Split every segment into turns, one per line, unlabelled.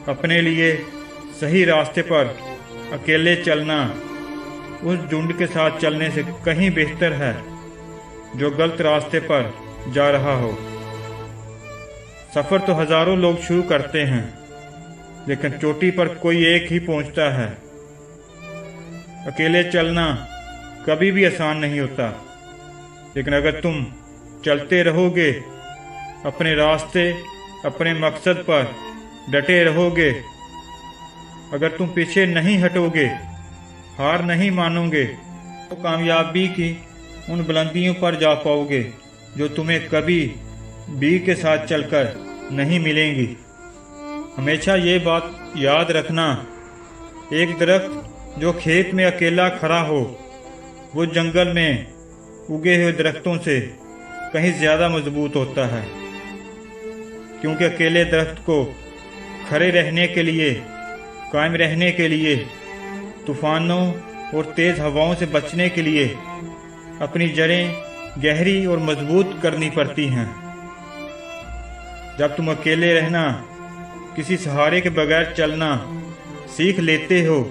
अपने लिए सही रास्ते पर अकेले चलना उस झुंड के साथ चलने से कहीं बेहतर है जो गलत रास्ते पर जा रहा हो। सफ़र तो हजारों लोग शुरू करते हैं, लेकिन चोटी पर कोई एक ही पहुंचता है। अकेले चलना कभी भी आसान नहीं होता, लेकिन अगर तुम चलते रहोगे, अपने रास्ते, अपने मकसद पर डटे रहोगे, अगर तुम पीछे नहीं हटोगे, हार नहीं मानोगे, तो कामयाबी की उन बुलंदियों पर जा पाओगे जो तुम्हें कभी भी के साथ चलकर नहीं मिलेंगी। हमेशा ये बात याद रखना, एक दरख्त जो खेत में अकेला खड़ा हो वो जंगल में उगे हुए दरख्तों से कहीं ज़्यादा मजबूत होता है, क्योंकि अकेले दरख्त को खड़े रहने के लिए, कायम रहने के लिए, तूफानों और तेज़ हवाओं से बचने के लिए अपनी जड़ें गहरी और मजबूत करनी पड़ती हैं। जब तुम अकेले रहना, किसी सहारे के बगैर चलना सीख लेते हो,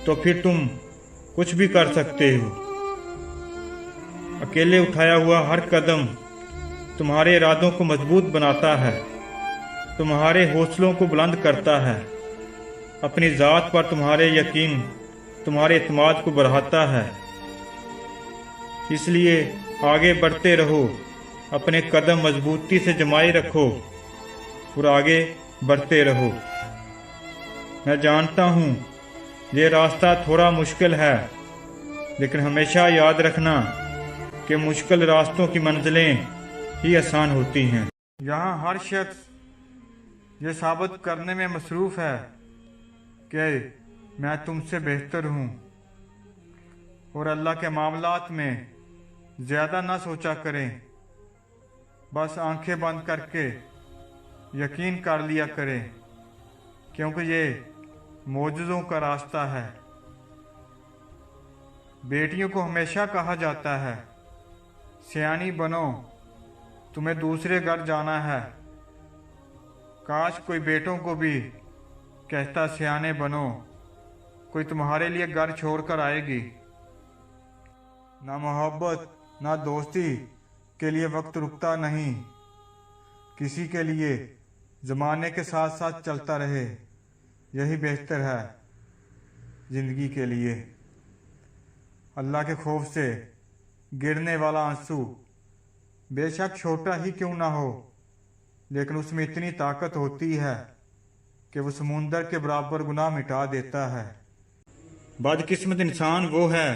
तो फिर तुम कुछ भी कर सकते हो। अकेले उठाया हुआ हर कदम तुम्हारे इरादों को मजबूत बनाता है, तुम्हारे हौसलों को बुलंद करता है, अपनी ज़ात पर तुम्हारे यकीन, तुम्हारे एतमाद को बढ़ाता है। इसलिए आगे बढ़ते रहो, अपने कदम मजबूती से जमाए रखो और आगे बढ़ते रहो। मैं जानता हूँ ये रास्ता थोड़ा मुश्किल है, लेकिन हमेशा याद रखना कि मुश्किल रास्तों की मंजिलें ही आसान होती हैं। यहाँ हर शख्स ये साबित करने में मसरूफ़ है कि मैं तुमसे बेहतर हूँ, और अल्लाह के मामलात में ज़्यादा ना सोचा करें, बस आंखें बंद करके यकीन कर लिया करें, क्योंकि ये मौजज़ों का रास्ता है। बेटियों को हमेशा कहा जाता है, सियानी बनो, तुम्हें दूसरे घर जाना है। काश कोई बेटों को भी कहता, सियाने बनो, कोई तुम्हारे लिए घर छोड़कर आएगी। ना मोहब्बत ना दोस्ती के लिए वक्त रुकता नहीं, किसी के लिए ज़माने के साथ साथ चलता रहे, यही बेहतर है ज़िंदगी के लिए। अल्लाह के खौफ से गिरने वाला आंसू बेशक छोटा ही क्यों ना हो, लेकिन उसमें इतनी ताकत होती है कि वो समुंदर के बराबर गुनाह मिटा देता है। बदकिस्मत इंसान वो है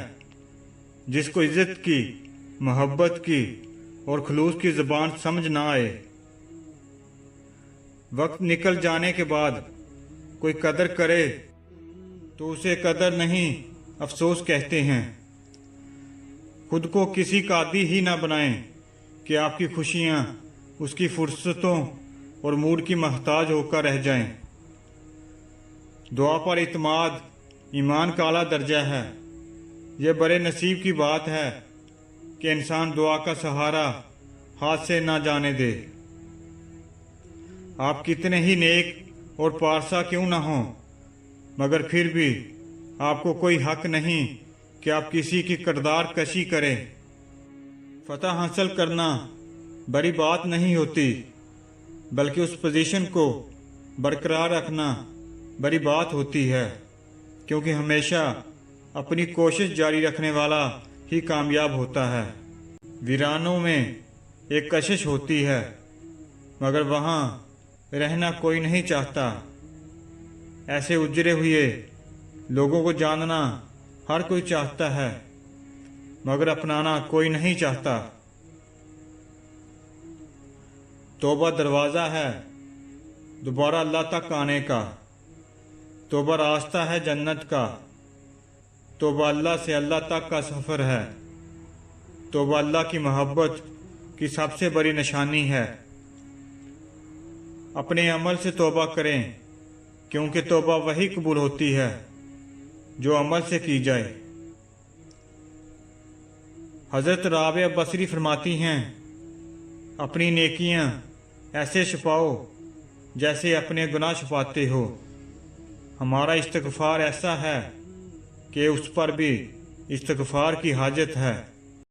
जिसको इज्जत की, मोहब्बत की और खलूस की ज़बान समझ ना आए। वक्त निकल जाने के बाद कोई कदर करे तो उसे कदर नहीं, अफसोस कहते हैं। खुद को किसी का आदी ही ना बनाएं कि आपकी खुशियाँ उसकी फुर्सतों और मूड की मोहताज होकर रह जाएं। दुआ पर इत्माद ईमान का आला दर्जा है। यह बड़े नसीब की बात है कि इंसान दुआ का सहारा हाथ से ना जाने दे। आप कितने ही नेक और पारसा क्यों ना हों, मगर फिर भी आपको कोई हक नहीं कि आप किसी की किरदार कशी करें। फतह हासिल करना बड़ी बात नहीं होती, बल्कि उस पोजीशन को बरकरार रखना बड़ी बात होती है, क्योंकि हमेशा अपनी कोशिश जारी रखने वाला ही कामयाब होता है। वीरानों में एक कशिश होती है, मगर वहाँ रहना कोई नहीं चाहता। ऐसे उजरे हुए लोगों को जानना हर कोई चाहता है, मगर अपनाना कोई नहीं चाहता। तौबा दरवाज़ा है दोबारा अल्लाह तक आने का, तौबा रास्ता है जन्नत का, तौबा अल्लाह से अल्लाह तक का सफ़र है, तौबा अल्लाह की मोहब्बत की सबसे बड़ी निशानी है। अपने अमल से तौबा करें, क्योंकि तौबा वही कबूल होती है जो अमल से की जाए। हज़रत राबिया बसरी फरमाती हैं, अपनी नेकियां ऐसे छुपाओ जैसे अपने गुनाह छुपाते हो। हमारा इस्तग़फ़ार ऐसा है कि उस पर भी इस्तग़फ़ार की हाजत है।